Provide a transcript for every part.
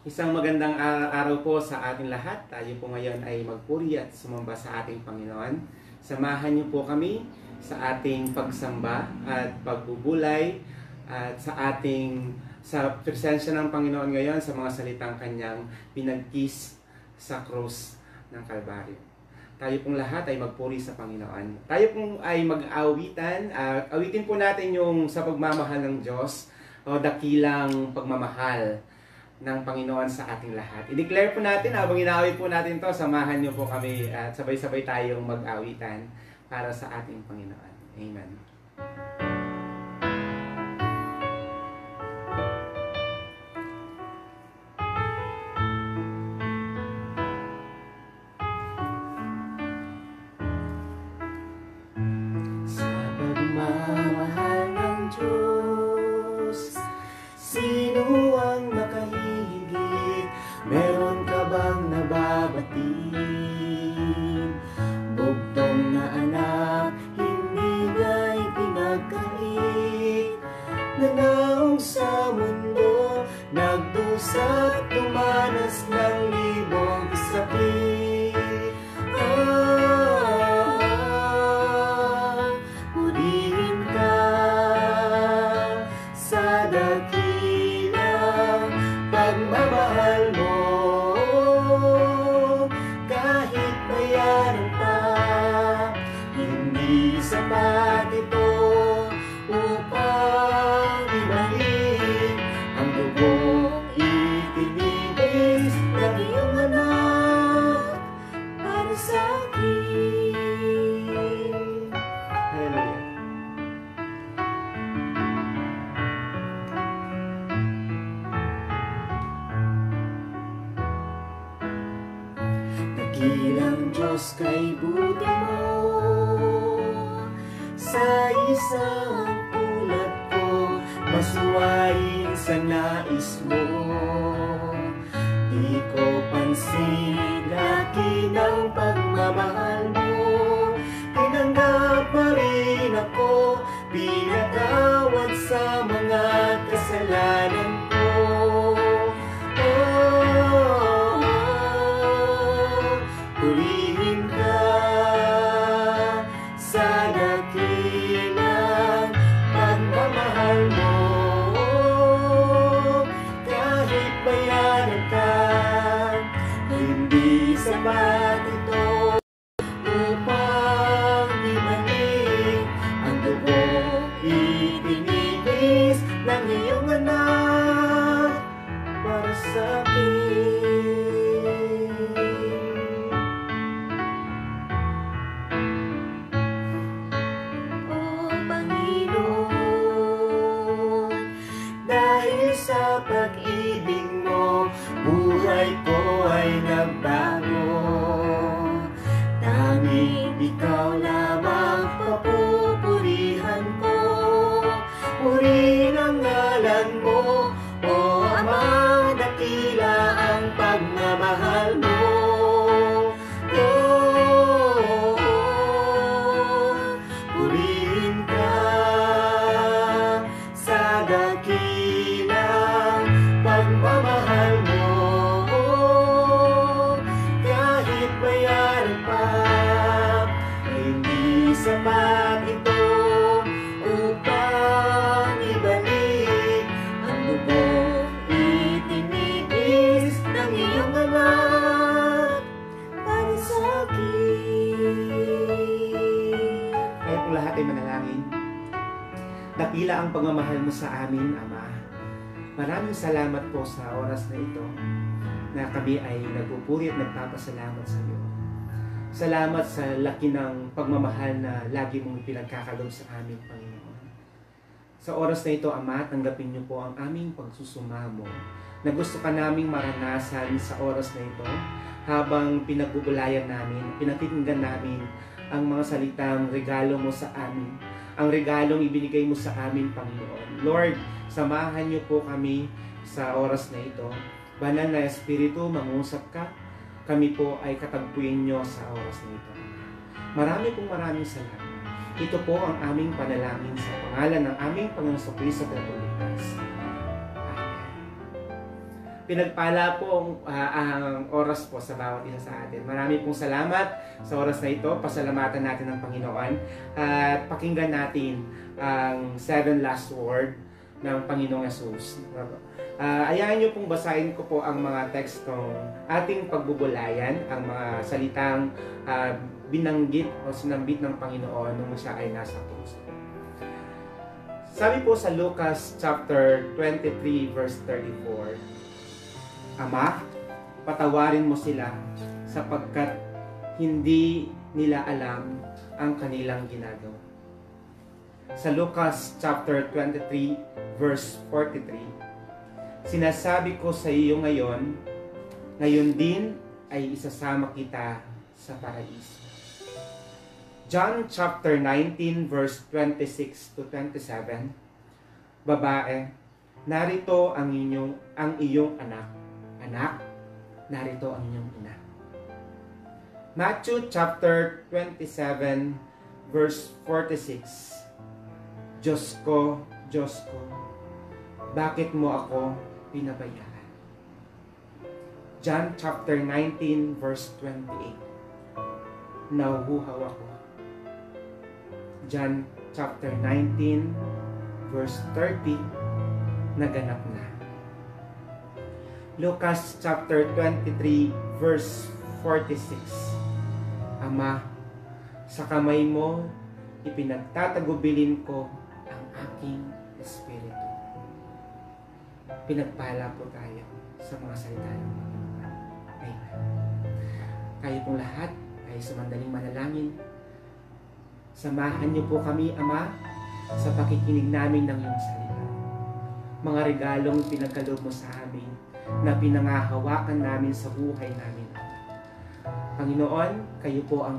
Isang magandang araw po sa ating lahat. Tayo po ngayon ay magpuri at sumamba sa ating Panginoon. Samahan niyo po kami sa ating pagsamba at pagbubulay at sa presensya ng Panginoon ngayon sa mga salitang kanyang pinagkis sa krus ng Kalbaryo. Tayo pong lahat ay magpuri sa Panginoon. Tayo pong ay mag-awitan. Awitin po natin yung sa pagmamahal ng Diyos o dakilang pagmamahal ng Panginoon sa ating lahat. I-declare po natin, habang inaawit po natin to, samahan niyo po kami at sabay-sabay tayong mag-awitan para sa ating Panginoon. Amen. Sa pagmamahal ng Diyos, sino ang makahihigit? Meron ka bang nababatiin? Bugtong na anak, hindi nga'y pinagkait. Nanaong sa mundo, nagdusat, dumanas ng libong sakit. Purihin ka sa dakilang pagmamahal mo. Kahit bayaran pa, hindi sapat ito upang ibalik ang dugong itinibis ng iyong anak para sa akin. Hallelujah. Dakilang Diyos kay buti mo, sa isang tulad ko, masuwayin sa nais mo. Di ko pansin, laki ng pagmamahal mo. Tinanggap pa rin ako, pinatawad sa mga kasalanan ko. Purihin ka sa dakilang pagmamahal mo. Kahit bayaran ka, hindi sapat ito upang ibalik ang dugong itinigis ng iyong anak para sa akin. Sa pag-ibig mo, buhay ko ay nagbago. Tanging ikaw lamang papupurihan ko. Purihin ang ngalan mo, O Ama, dakila ang pagmamahal mo. Purihin ka sa dakilang pagmamahal mo. Kahit bayaran pa, hindi sapat ito upang ibalik ang dugong itinigis ng iyong anak para sa akin. Kaya po lahat ay manalangin. Dakila ang pagmamahal mo sa amin, Ama. Maraming salamat po sa oras na ito na kami ay nagpupuri at nagpapasalamat sa iyo. Salamat sa laki ng pagmamahal na lagi mong pinagkakalob sa amin, Panginoon. Sa oras na ito, Ama, tanggapin niyo po ang aming pagsusumamo na gusto ka naming maranasan sa oras na ito habang pinagbubulayan namin, pinakikinggan namin ang mga salitang regalo mo sa amin, ang regalong ibinigay mo sa amin, Panginoon. Lord, samahan niyo po kami sa oras na ito. Banal na Espiritu, mangusap ka. Kami po ay katagpuin niyo sa oras na ito. Maraming salamat. Ito po ang aming panalangin sa pangalan ng aming Panginoong Kristo at Pagligtas. Amen. pinagpala po ang oras po sa bawat isa sa atin. Marami pong salamat sa oras na ito. Pasalamatan natin ng Panginoon at pakinggan natin ang 7 last word ng Panginoong Yesus. Ayahan niyo pong basahin ko po ang mga tekstong ating pagbubulayan, ang mga salitang binanggit o sinambit ng Panginoon nung siya ay nasa krus. Sabi po sa Lucas chapter 23 verse 34, Ama, patawarin mo sila sapagkat hindi nila alam ang kanilang ginagawa. Sa Lucas chapter 23 verse 43, sinasabi ko sa iyo ngayon din ay isasama kita sa paraiso. John chapter 19 verse 26 to 27, Babae, narito ang iyong anak. Anak, narito ang inyong ina. Matthew chapter 27 verse 46, Diyos ko, bakit mo ako pinabayaan? John chapter 19 verse 28, nauuhaw ako. John chapter 19 verse 30, naganap na. Lucas chapter 23 verse 46, Ama, sa kamay mo ipinagtatagubilin ko ang aking espiritu. Pinagpala po tayo sa mga salita ng Panginoon. Amen. Tayo pong lahat ay sumandaling manalangin. Samahan niyo po kami, Ama, sa pakikinig namin ng iyong salita. Mga regalong pinagkaloob mo sa amin na pinangahawakan namin sa buhay namin. Panginoon, kayo po ang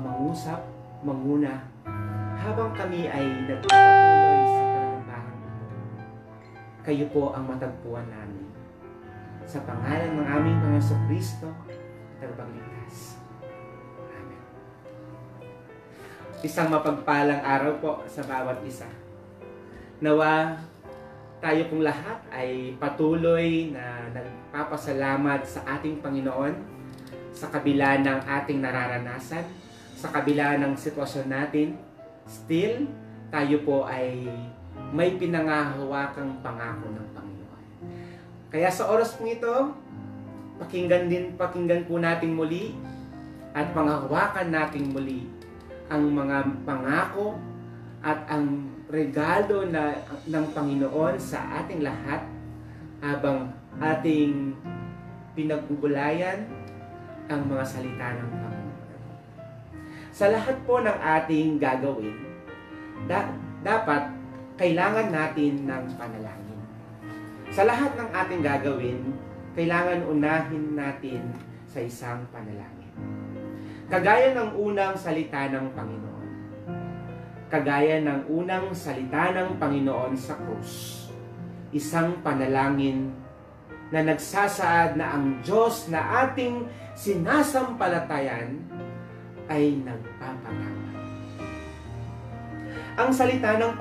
manguna, habang kami ay nagpapatuloy sa panambahan ito. Kayo po ang matagpuan namin. Sa pangalan ng aming Panginoong Kristo, tagapagligtas. Amen. Isang mapagpalang araw po sa bawat isa. Nawa tayo pong lahat ay patuloy na nagpapasalamat sa ating Panginoon sa kabila ng ating nararanasan, sa kabila ng sitwasyon natin. Still, tayo po ay may pinangahawakang pangako ng Panginoon. Kaya sa oras po ito, pakinggan po natin muli at panghawakan natin muli ang mga pangako at ang regalo ng Panginoon sa ating lahat habang ating pinagbubulayan ang mga salita ng Panginoon. Sa lahat po ng ating gagawin, dapat kailangan natin ng panalangin. Sa lahat ng ating gagawin, kailangan unahin natin sa isang panalangin. Kagaya ng unang salita ng Panginoon. Kagaya ng unang salita ng Panginoon sa krus. Isang panalangin na nagsasaad na ang Diyos na ating sinasampalatayan ay nagpapatawad. Ang salita ng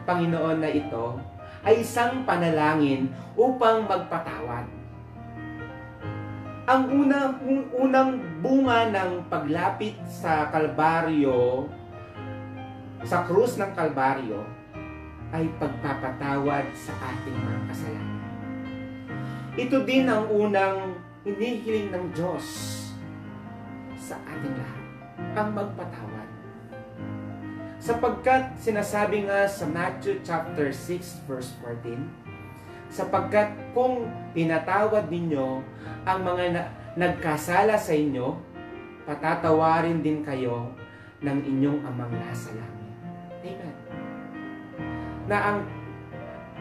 Panginoon na ito ay isang panalangin upang magpatawad. Ang unang bunga ng paglapit sa Kalbaryo, sa krus ng Kalbaryo, ay pagpapatawad sa ating mga kasalanan. Ito din ang unang hinihiling ng Diyos sa ating lahat, ang magpatawad. Sapagkat sinasabi nga sa Matthew chapter 6 verse 14, sapagkat kung pinatawad ninyo ang mga nagkasala sa inyo, patatawarin din kayo ng inyong amang nasa langit. Amen.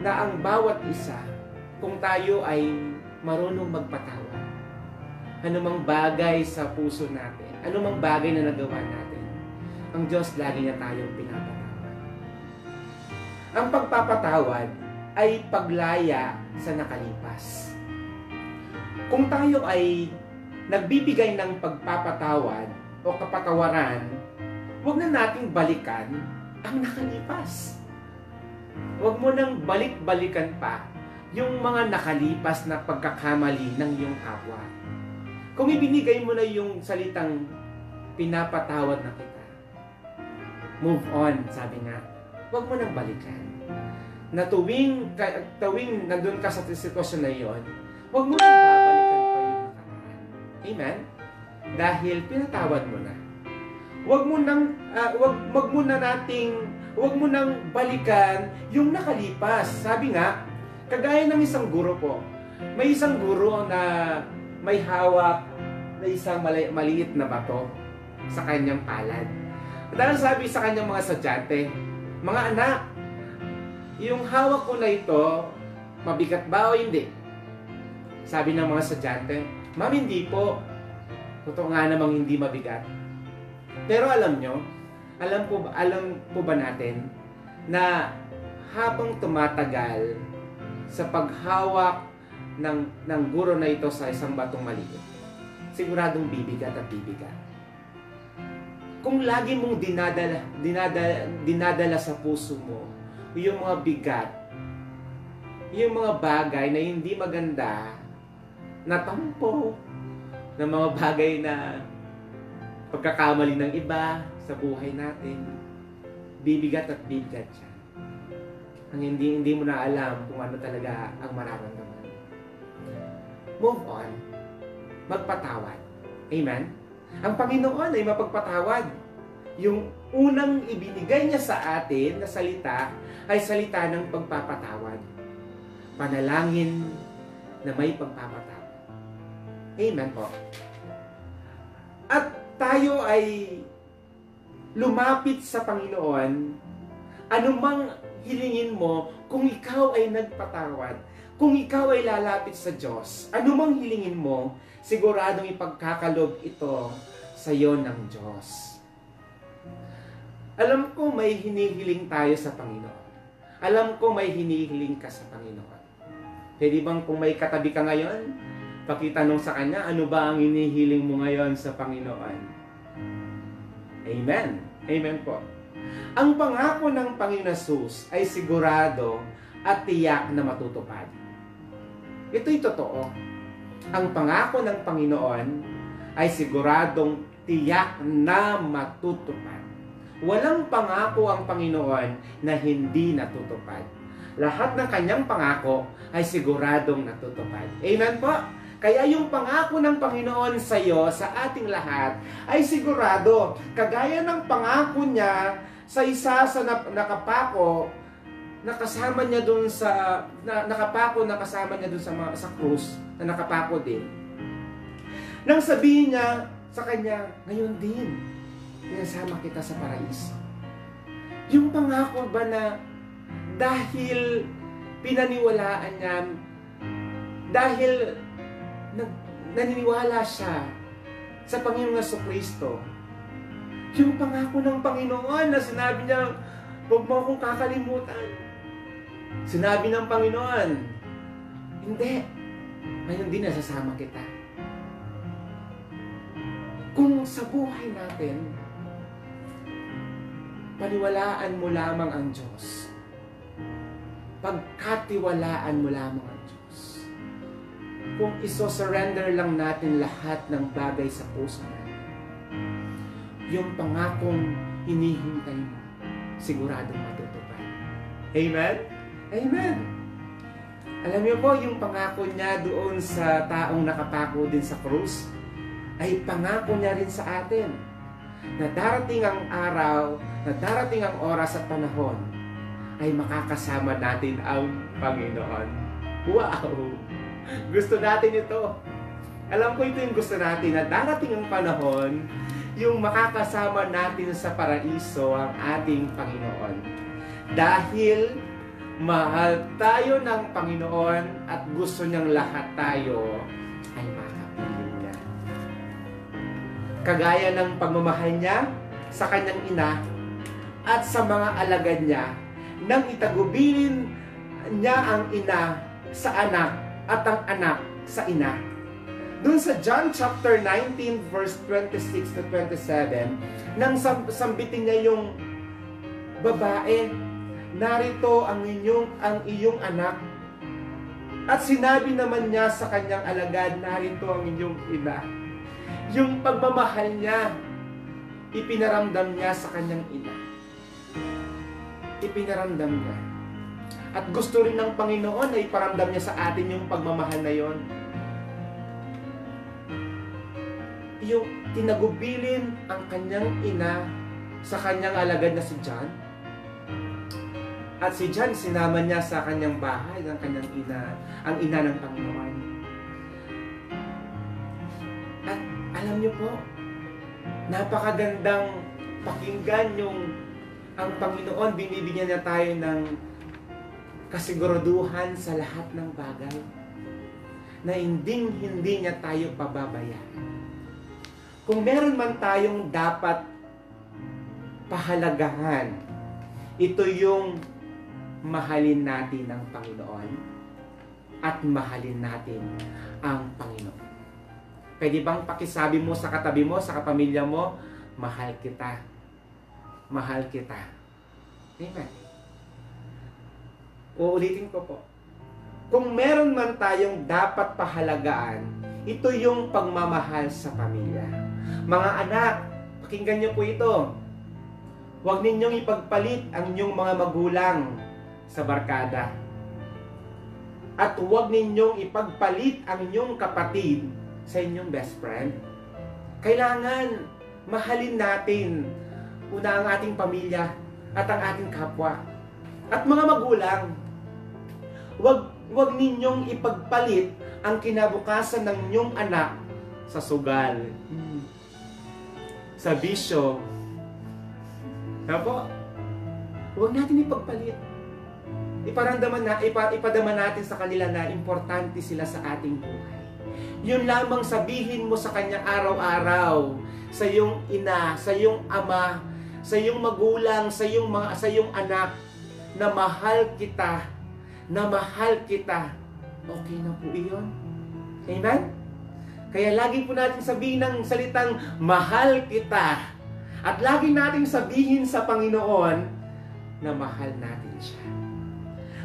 Na ang bawat isa, kung tayo ay marunong magpatawad, anumang bagay sa puso natin, anumang bagay na nagawa natin, ang Diyos lagi na tayong pinapatawad. Ang pagpapatawad ay paglaya sa nakalipas. Kung tayo ay nagbibigay ng pagpapatawad o kapatawaran, huwag na nating balikan ang nakalipas. Huwag mo nang balik-balikan pa yung mga nakalipas na pagkakamali ng iyong kapwa. Kung ibinigay mo na yung salitang pinapatawad na kita, move on, sabi nga, huwag mo nang balikan. Na tuwing nandun ka sa sitwasyon na iyon, huwag mo nang babalikan pa yung nakaraan. Amen? Dahil pinatawad mo na. Huwag mo nang balikan yung nakalipas. Sabi nga, kagaya ng isang guro po. May isang guro na may hawak na isang maliit na bato sa kanyang palad. Dahil sabi sa kanyang mga estudyante, mga anak, yung hawak ko na ito, mabigat ba o hindi? Sabi ng mga estudyante, ma'am, hindi po. Totoo nga namang hindi mabigat. Pero alam po ba natin na habang tumatagal sa paghawak ng guro na ito sa isang batong maliit, siguradong bibigat at bibigat. Kung lagi mong dinadala sa puso mo yung mga bigat, yung mga bagay na hindi maganda, na tampo, na mga bagay na pagkakamali ng iba sa buhay natin, bibigat at bibigat siya. Ang hindi mo na alam kung ano talaga ang mararamdaman. Move on. Magpatawad. Amen? Ang Panginoon ay mapagpatawad. Yung unang ibinigay niya sa atin na salita ay salita ng pagpapatawad. Panalangin na may pagpapatawad. Amen po. At tayo ay lumapit sa Panginoon, anumang hilingin mo, kung ikaw ay nagpatawad, kung ikaw ay lalapit sa Diyos, anumang hilingin mo, siguradong ipagkakalob ito sa iyo ng Diyos. Alam ko may hinihiling tayo sa Panginoon. Alam ko may hinihiling ka sa Panginoon. Pwede bang kung may katabi ka ngayon, pakitanong sa Kanya, ano ba ang hinihiling mo ngayon sa Panginoon? Amen. Amen po. Ang pangako ng Panginoon Jesus ay sigurado at tiyak na matutupad. Ito'y totoo. Ang pangako ng Panginoon ay siguradong tiyak na matutupad. Walang pangako ang Panginoon na hindi natutupad. Lahat ng kanyang pangako ay siguradong natutupad. Amen po? Kaya yung pangako ng Panginoon sa iyo, sa ating lahat, ay sigurado. Kagaya ng pangako niya sa isa sa nakapako, nakasama niya dun sa nakasama niya dun sa krus, na nakapako din. Nang sabihin niya sa kanya, ngayon din, pinasama kita sa paraiso. Yung pangako ba na dahil pinaniwalaan niya, dahil naniniwala siya sa Panginoong Jesucristo, yung pangako ng Panginoon na sinabi niya, huwag mo akong kakalimutan. Sinabi ng Panginoon, hindi, ngayon din nasasama kita. Kung sa buhay natin, paniwalaan mo lamang ang Diyos. Pagkatiwalaan mo lamang ang Diyos. Kung iso-surrender lang natin lahat ng bagay sa puso natin, yung pangakong hinihintay mo, siguradong matutupad. Amen? Amen! Alam niyo po, yung pangako niya doon sa taong nakapako din sa krus, ay pangako niya rin sa atin na darating ang araw, na darating ang oras at panahon, ay makakasama natin ang Panginoon. Wow! Gusto natin ito. Alam ko ito yung gusto natin, na darating ang panahon, yung makakasama natin sa paraiso ang ating Panginoon. Dahil mahal tayo ng Panginoon at gusto niyang lahat tayo ay makapiling niya. Kagaya ng pagmamahal niya sa kanyang ina at sa mga alagad niya, nang itagubilin niya ang ina sa anak at ang anak sa ina. Doon sa John chapter 19 verse 26 to 27, nang sambitin niya yung babae, narito ang iyong anak, At sinabi naman niya sa kanyang alagad, narito ang inyong ina. Yung pagmamahal niya, ipinaramdam niya sa kanyang ina. Ipinaramdam niya. At gusto rin ng Panginoon na iparamdam niya sa atin yung pagmamahal na yon. Yung tinagubilin ang kanyang ina sa kanyang alagad na si John. At si John, sinama niya sa kanyang bahay ng kanyang ina, ang ina ng Panginoon. At alam niyo po, napakagandang pakinggan yung ang Panginoon, binibigyan niya tayo ng kasiguraduhan sa lahat ng bagay na hindi niya tayo pababayaan. Kung meron man tayong dapat pahalagahan, ito yung mahalin natin ang Panginoon at mahalin natin ang Panginoon. Pwede bang pakisabi mo sa katabi mo, sa kapamilya mo, mahal kita. Mahal kita. Amen. Uulitin ko po. Kung meron man tayong dapat pahalagaan, ito yung pagmamahal sa pamilya. Mga anak, pakinggan niyo po ito. Huwag ninyong ipagpalit ang inyong mga magulang sa barkada. At huwag ninyong ipagpalit ang inyong kapatid sa inyong best friend. Kailangan mahalin natin una ang ating pamilya at ang ating kapwa. At mga magulang, huwag ninyong ipagpalit ang kinabukasan ng inyong anak sa sugal, sa bisyo. Apo, huwag natin ipagpalit. Ipadama natin sa kanila na importante sila sa ating buhay. Yun lamang sabihin mo sa kanya araw-araw, sa iyong ina, sa iyong ama, sa iyong magulang, sa iyong anak, na mahal kita, na mahal kita. Okay na po iyon. Amen? Kaya lagi po natin sabihin ng salitang mahal kita. At lagi nating sabihin sa Panginoon na mahal natin siya.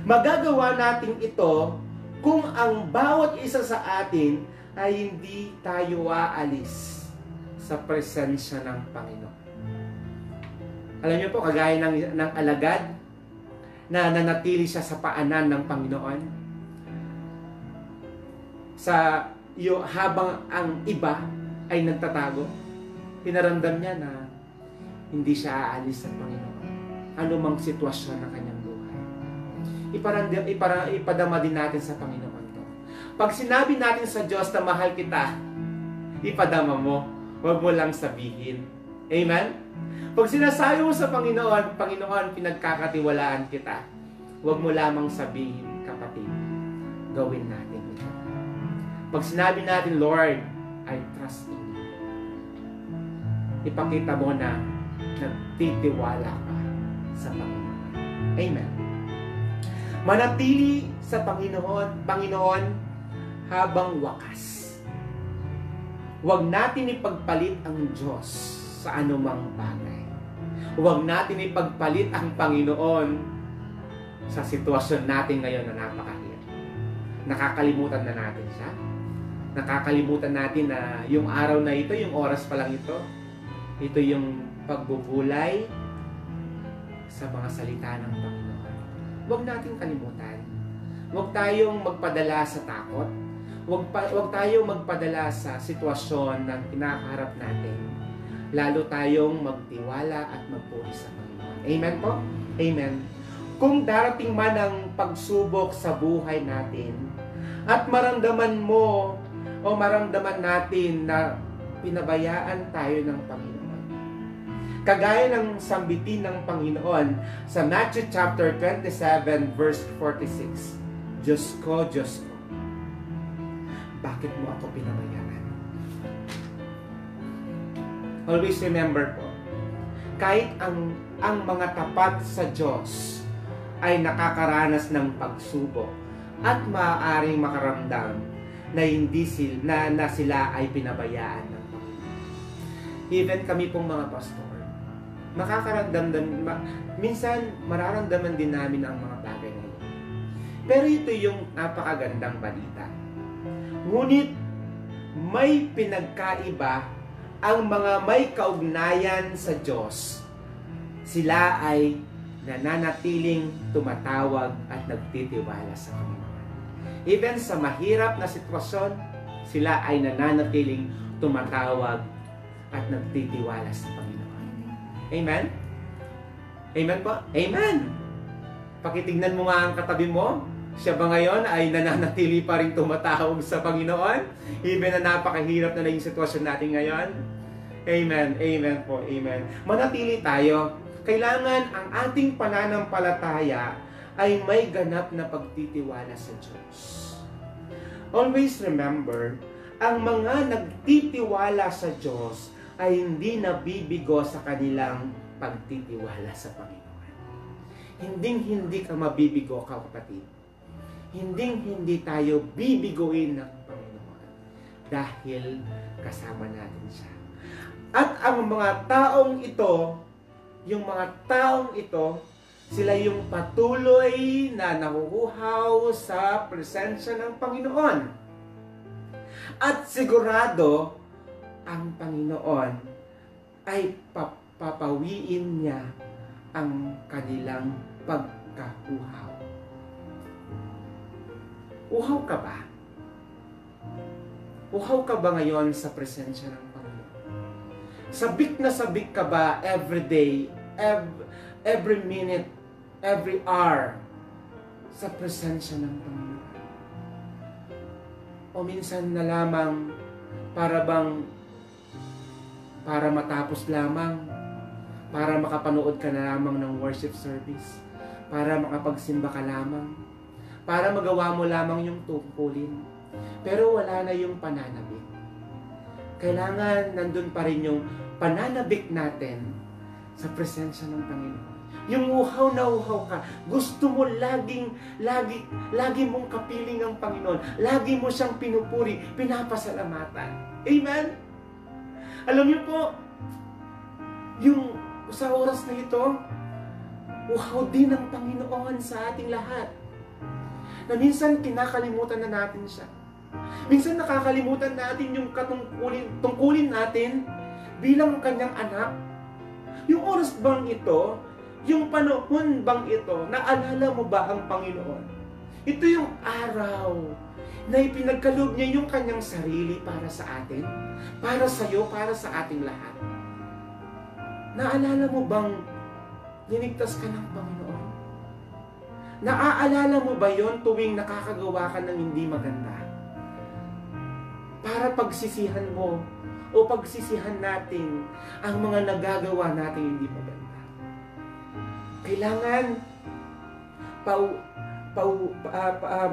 Magagawa natin ito kung ang bawat isa sa atin ay hindi tayo aalis sa presensya ng Panginoon. Alam niyo po, kagaya ng alagad na nanatili siya sa paanan ng Panginoon. Habang ang iba ay nagtatago, pinaramdam niya na hindi siya aalis sa Panginoon. Ano mang sitwasyon ng kanyang buhay. Ipadama din natin sa Panginoon to. Pag sinabi natin sa Diyos na mahal kita, ipadama mo. Huwag mo lang sabihin. Amen? Pag sinasabi mo sa Panginoon, Panginoon, pinagkakatiwalaan kita. Huwag mo lamang sabihin, kapatid. Gawin natin ito. Pag sinabi natin, Lord, I trust in you. Ipakita mo na nagtitiwala ka sa Panginoon. Amen. Manatili sa Panginoon habang wakas. Huwag natin ipagpalit ang Diyos sa anumang bagay. Huwag natin ipagpalit ang Panginoon sa sitwasyon natin ngayon na napakahirap. Nakakalimutan na natin siya. Nakakalimutan natin na yung araw na ito, yung oras pa lang ito, ito yung pagbubulay sa mga salita ng Panginoon. Huwag natin kalimutan. Huwag tayong magpadala sa takot. Huwag tayong magpadala sa sitwasyon na kinakaharap natin. Lalo tayong magtiwala at magpuri sa Panginoon. Amen po? Amen. Kung darating man ang pagsubok sa buhay natin at maramdaman mo o maramdaman natin na pinabayaan tayo ng Panginoon, kagaya ng sambitin ng Panginoon sa Matthew chapter 27 verse 46, Diyos ko, bakit mo ako pinabayaan? Always remember po, kahit ang mga tapat sa Diyos ay nakakaranas ng pagsubok at maaaring makaramdam na na sila ay pinabayaan ng Panginoon. Even kami pong mga pastor, minsan mararamdaman din namin ang mga bagay na yun. Pero ito yung napakagandang balita. Ngunit may pinagkaiba ang mga may kaugnayan sa Diyos. Sila ay nananatiling tumatawag at nagtitiwala sa Panginoon. Even sa mahirap na sitwasyon, sila ay nananatiling tumatawag at nagtitiwala sa Panginoon. Amen? Amen po? Amen! Pakitignan mo nga ang katabi mo. Siya ba ngayon ay nananatili pa rin tumatawag sa Panginoon? Even na napakahirap na yung sitwasyon natin ngayon? Amen. Amen po. Amen. Manatili tayo. Kailangan ang ating pananampalataya ay may ganap na pagtitiwala sa Diyos. Always remember, ang mga nagtitiwala sa Diyos ay hindi nabibigo sa kanilang pagtitiwala sa Panginoon. Hinding-hindi ka mabibigo, kapatid. Hinding-hindi tayo bibiguin ng Panginoon dahil kasama natin siya. At ang mga taong ito, sila yung patuloy na nahuhuhaw sa presensya ng Panginoon. At sigurado, ang Panginoon ay papawiin niya ang kanilang pagkahuhaw. Uhaw ka ba? Uhaw ka ba ngayon sa presensya ng Panginoon? Sabik na sabik ka ba every day, every minute, every hour sa presensya ng Panginoon? O minsan na lamang para matapos lamang, para makapanood ka na lamang ng worship service, para makapagsimba ka lamang, para magawa mo lamang yung tungkulin, pero wala na yung pananabik. Kailangan nandun pa rin yung pananabik natin sa presensya ng Panginoon. Yung uhaw na uhaw ka, gusto mo lagi mong kapiling ang Panginoon, lagi mo siyang pinupuri, pinapasalamatan. Amen? Alam niyo po, yung sa oras na ito, uhaw din ng Panginoon sa ating lahat. Na minsan kinakalimutan na natin siya. Minsan nakakalimutan natin yung tungkulin natin bilang kanyang anak. Yung oras bang ito, yung panahon bang ito, naalala mo ba ang Panginoon? Ito yung araw na ipinagkaloob niya yung kanyang sarili para sa atin, para sa iyo, para sa ating lahat. Naalala mo bang linigtas ka ng Panginoon? Naaalala mo ba yon tuwing nakakagawa ka ng hindi maganda? Para pagsisihan mo o pagsisihan natin ang mga nagagawa natin hindi maganda. Kailangan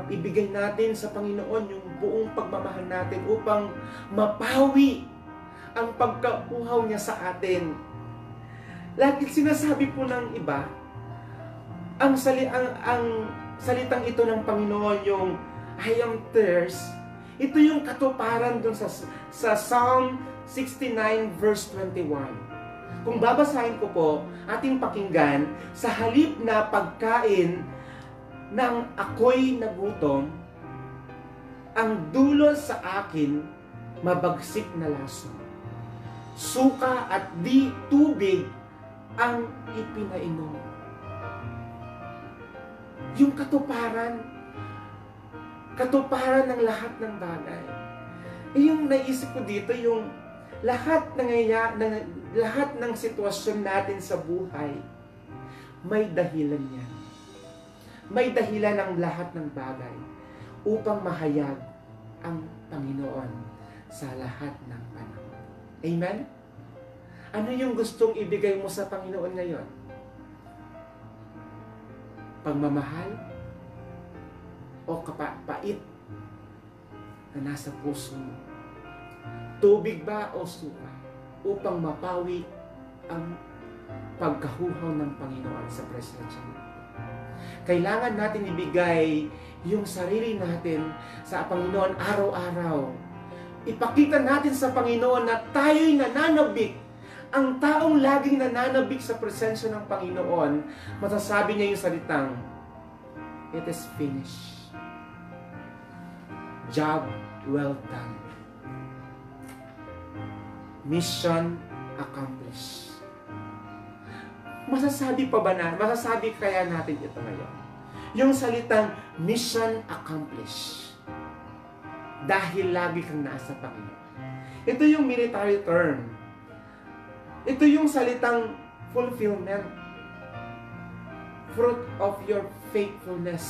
ibigay natin sa Panginoon yung buong pagmamahal natin upang mapawi ang pagkauhaw niya sa atin. Lagi sinasabi po ng iba, ang salitang ito ng Panginoon, yung I am thirst, ito yung katuparan dun sa Psalm 69 verse 21. Kung babasahin ko po, ating pakinggan, sa halip na pagkain ng ako'y nagutom, ang dulot sa akin mabagsik na laso. Suka at di tubig ang ipinainom. Yung katuparan ng lahat ng bagay. Yung naisip ko dito, yung lahat ng sitwasyon natin sa buhay, may dahilan yan. May dahilan ang lahat ng bagay upang mahayag ang Panginoon sa lahat ng panahon. Amen? Ano yung gustong ibigay mo sa Panginoon ngayon? Pagmamahal? O kapait na nasa puso mo? Tubig ba o suka? Upang mapawi ang pagkahuhaw ng Panginoon sa presensya mo. Kailangan natin ibigay yung sarili natin sa Panginoon araw-araw. Ipakita natin sa Panginoon na tayo'y nananabik. Ang taong laging nananabik sa presensya ng Panginoon, masasabi niya yung salitang, It is finished. Job well done. Mission accomplished. Masasabi kaya natin ito ngayon? Yung salitang mission accomplished. Dahil lagi kang nasa Panginoon. Ito yung military term. Ito yung salitang fulfillment. Fruit of your faithfulness.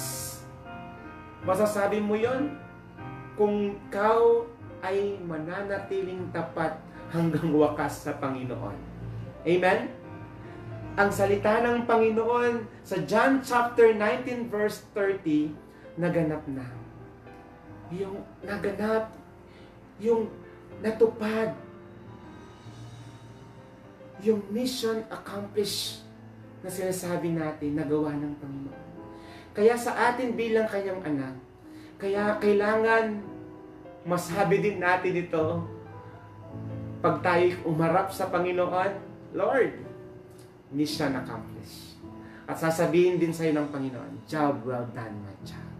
Masasabi mo yon kung ikaw ay mananatiling tapat hanggang wakas sa Panginoon. Amen? Ang salita ng Panginoon sa John chapter 19 verse 30, naganap na. Yung naganap, yung natupad, yung mission accomplished na sinasabi natin, nagawa ng Panginoon. Kaya sa atin bilang kanyang anak, kaya kailangan masabi din natin ito pag tayo umarap sa Panginoon, Lord, mission accomplished. At sasabihin din sa'yo ng Panginoon, job well done, my child.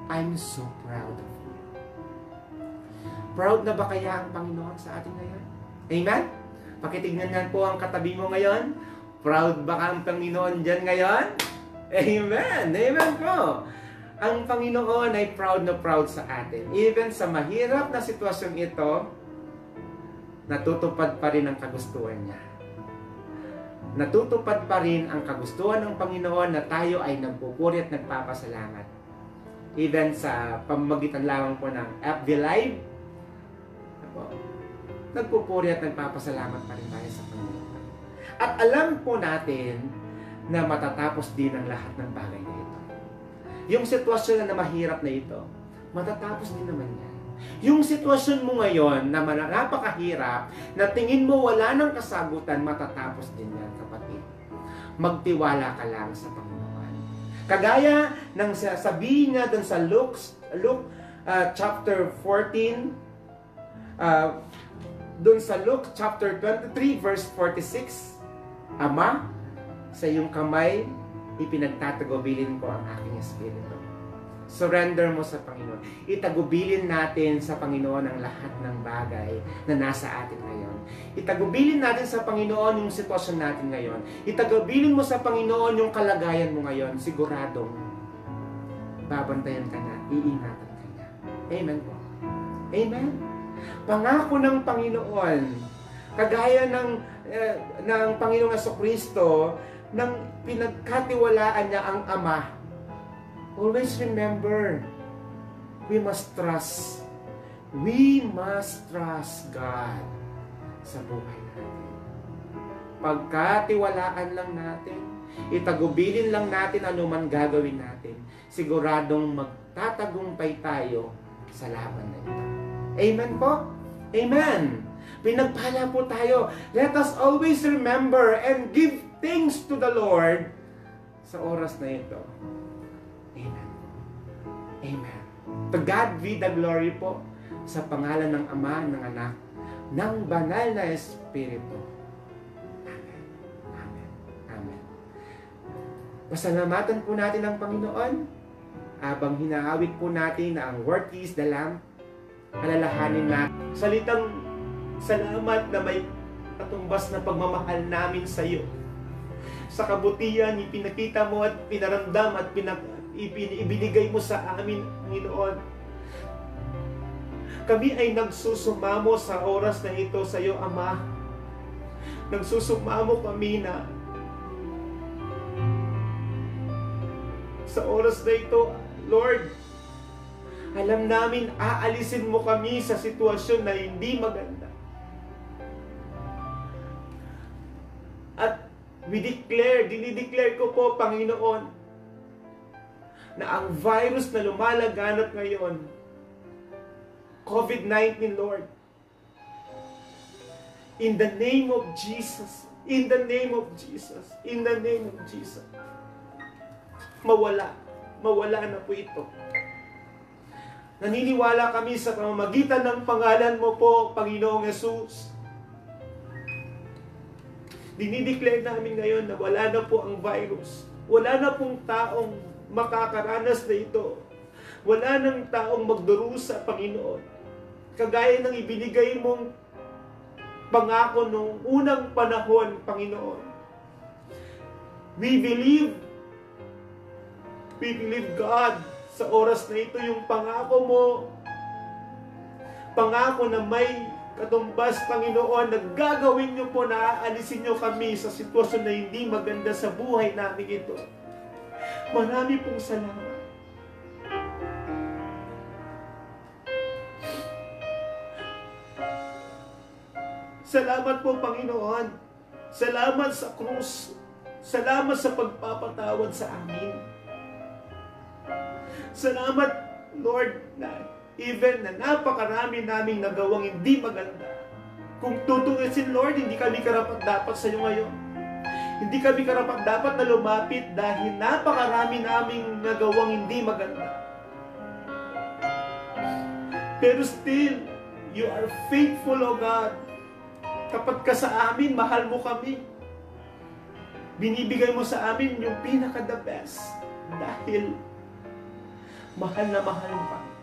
I'm so proud of you. Proud na ba kaya ang Panginoon sa atin ngayon? Amen? Pakitignan nga po ang katabi mo ngayon. Proud ba ang Panginoon dyan ngayon? Amen! Amen po! Ang Panginoon ay proud na proud sa atin. Even sa mahirap na sitwasyon ito, natutupad pa rin ang kagustuhan niya. Natutupad pa rin ang kagustuhan ng Panginoon na tayo ay nagpupuri at nagpapasalamat. Even sa pamamagitan lamang po ng FB Live, nagpupuri at nagpapasalamat pa rin tayo sa Panginoon. At alam po natin na matatapos din ang lahat ng bagay na ito. Yung sitwasyon na mahirap na ito, matatapos din naman yan. Yung sitwasyon mo ngayon na napakahirap, na tingin mo wala ng kasagutan, matatapos din yan, kapatid. Magtiwala ka lang sa Panginoon. Kagaya ng sabihin niya dun sa Luke chapter 14, dun sa Luke chapter 23 verse 46, Ama, sa iyong kamay, ipinagtatagubilin ko ang aking espiritu. Surrender mo sa Panginoon. Itagubilin natin sa Panginoon ang lahat ng bagay na nasa atin ngayon. Itagubilin natin sa Panginoon yung sitwasyon natin ngayon. Itagubilin mo sa Panginoon yung kalagayan mo ngayon. Siguradong babantayan ka na, iingatan ka na. Amen po. Amen. Pangako ng Panginoon, kagaya ng Panginoong Jesucristo, nang pinagkatiwalaan niya ang Ama. Always remember, we must trust. We must trust God sa buhay natin. Pagkatiwalaan lang natin, itagubilin lang natin anuman gagawin natin, siguradong magtatagumpay tayo sa laban na ito. Amen po? Amen! Pinagpala po tayo. Let us always remember and give thanks to the Lord sa oras na ito. Amen. Amen. To God be the glory po sa pangalan ng Ama, ng Anak, ng Banal na Espiritu. Amen. Amen. Amen. Pasalamatan po natin ang Panginoon habang hinaawit po natin na ang worthy is the Lamb. Alalahanin na salitang salamat na may katumbas na pagmamahal namin sa iyo. Sa kabutihan, ipinakita mo at pinaramdam at ibinigay mo sa amin, Panginoon. Kami ay nagsusumamo sa oras na ito sa iyo, Ama. Nagsusumamo kami na sa oras na ito, Lord, alam namin aalisin mo kami sa sitwasyon na hindi maganda. At dinideclare ko po, Panginoon, na ang virus na lumalaganap ngayon, COVID-19, Lord, in the name of Jesus, in the name of Jesus, in the name of Jesus, mawala na po ito. Naniniwala kami sa pamamagitan ng pangalan mo po, Panginoong Jesus. Dinideclare namin ngayon na wala na po ang virus. Wala na pong taong makakaranas na ito. Wala nang taong magdurusa, Panginoon. Kagaya ng ibinigay mong pangako noong unang panahon, Panginoon. We believe God, sa oras na ito yung pangako mo, pangako na may katumbas, Panginoon, na gagawin niyo po na aalisin niyo kami sa sitwasyon na hindi maganda sa buhay namin ito. Marami pong salamat. Salamat po, Panginoon. Salamat sa krus. Salamat sa pagpapatawad sa amin. Salamat, Lord, na even na napakarami naming nagawang hindi maganda. Kung tutuusin, Lord, hindi kami karapat-dapat sa iyo ngayon. Hindi kami karapat-dapat na lumapit dahil napakarami naming nagawang hindi maganda. Pero still, you are faithful, O God. Kapag ka sa amin, mahal mo kami. Binibigay mo sa amin yung pinaka-the best. Dahil mahal na mahal mo kami.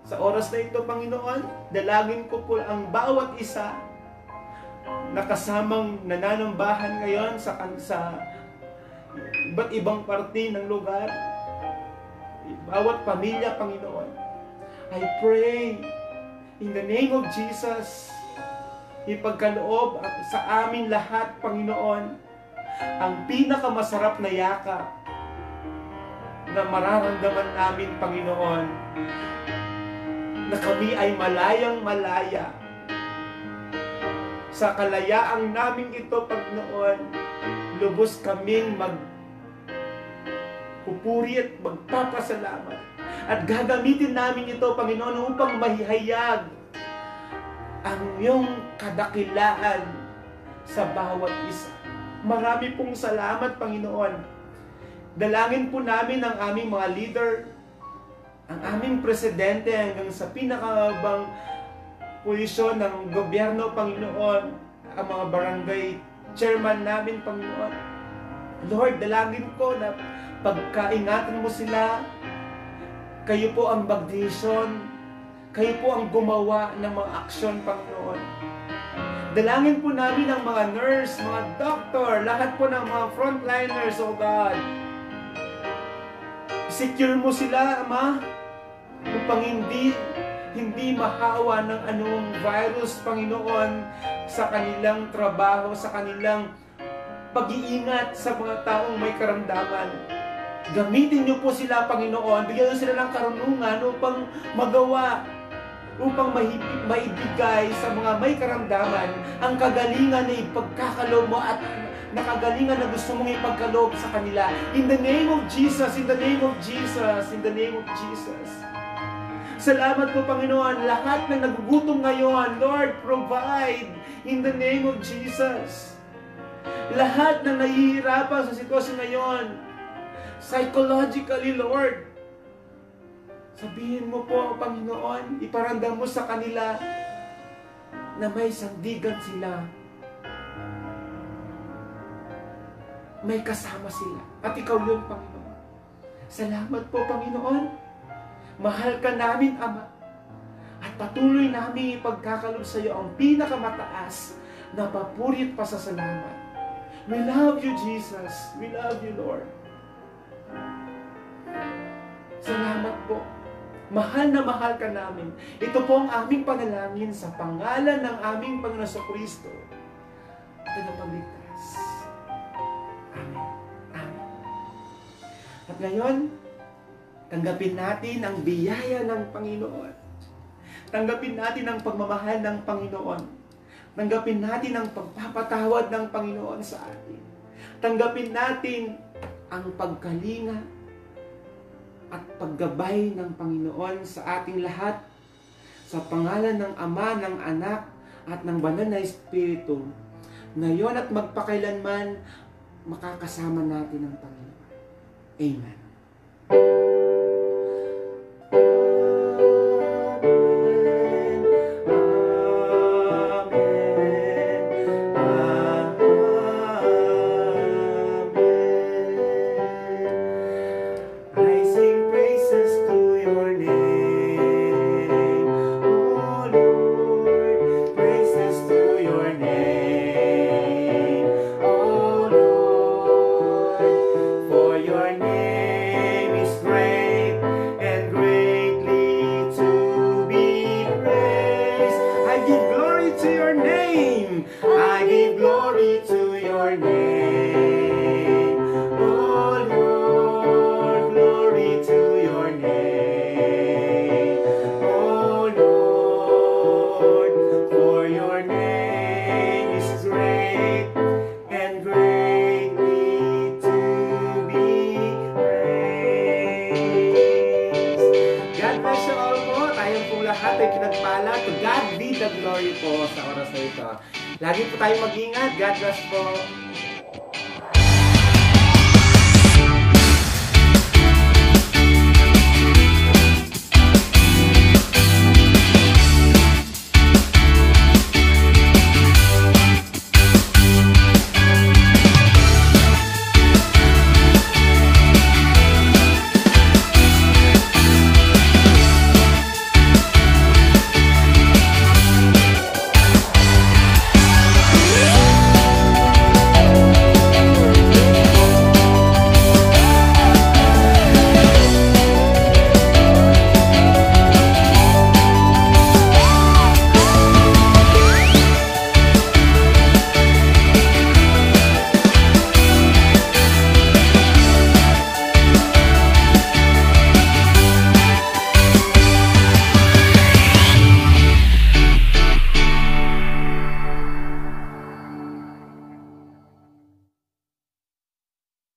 Sa oras na ito, Panginoon, dalangin ko po ang bawat isa na kasamang nananambahan ngayon sa iba't ibang parte ng lugar. Bawat pamilya, Panginoon. I pray in the name of Jesus, ipagkaloob sa amin lahat, Panginoon, ang pinakamasarap na yakap na mararamdaman namin, Panginoon, na kami ay malayang-malaya. Sa kalayaang namin ito, Panginoon, lubos kaming magpupuri at magpapasalamat. At gagamitin namin ito, Panginoon, upang mahihayag ang iyong kadakilaan sa bawat isa. Marami pong salamat, Panginoon. Dalangin po namin ang aming mga leader, ang aming presidente hanggang sa pinakabang posisyon ng gobyerno, Panginoon, ang mga barangay chairman namin, Panginoon. Lord, dalangin ko na pagkaingatan mo sila, kayo po ang magdesisyon, kayo po ang gumawa ng mga aksyon, Panginoon. Dalangin po namin ang mga nurse, mga doctor, lahat po ng mga frontliners, O God. Secure mo sila, Ama, upang hindi mahawa ng anong virus, Panginoon, sa kanilang trabaho, sa kanilang pag-iingat sa mga taong may karamdaman. Gamitin niyo po sila, Panginoon. Bigyan niyo sila ng karunungan upang magawa, upang maibigay sa mga may karamdaman ang kagalingan na ipagkakaloob mo at nakagalingan na gusto mong ipagkaloob sa kanila. In the name of Jesus, in the name of Jesus, in the name of Jesus. Salamat po, Panginoon. Lahat ng nagugutom ngayon, Lord, provide in the name of Jesus. Lahat ng nahihirapan sa sitwasyon ngayon, psychologically, Lord, sabihin mo po, Panginoon, iparamdam mo sa kanila na may sandigan sila. May kasama sila. At ikaw yun, Panginoon. Salamat po, Panginoon. Mahal ka namin, Ama. At patuloy namin ipagkakalob sa iyo ang pinakamataas na papuri at pasasalamat. We love you, Jesus. We love you, Lord. Salamat po. Mahal na mahal ka namin. Ito po ang aming panalangin sa pangalan ng aming Panginoon sa Kristo. Tagapagligtas. Amen. Amen. At ngayon, tanggapin natin ang biyaya ng Panginoon. Tanggapin natin ang pagmamahal ng Panginoon. Tanggapin natin ang pagpapatawad ng Panginoon sa atin. Tanggapin natin ang pagkalinga at paggabay ng Panginoon sa ating lahat sa pangalan ng Ama, ng Anak at ng Banal na Espiritu, ngayon at magpakailanman makakasama natin ang Panginoon. Amen. pagpapala. To God be the glory po sa oras na ito. Lagi po tayo mag-ingat. God bless po.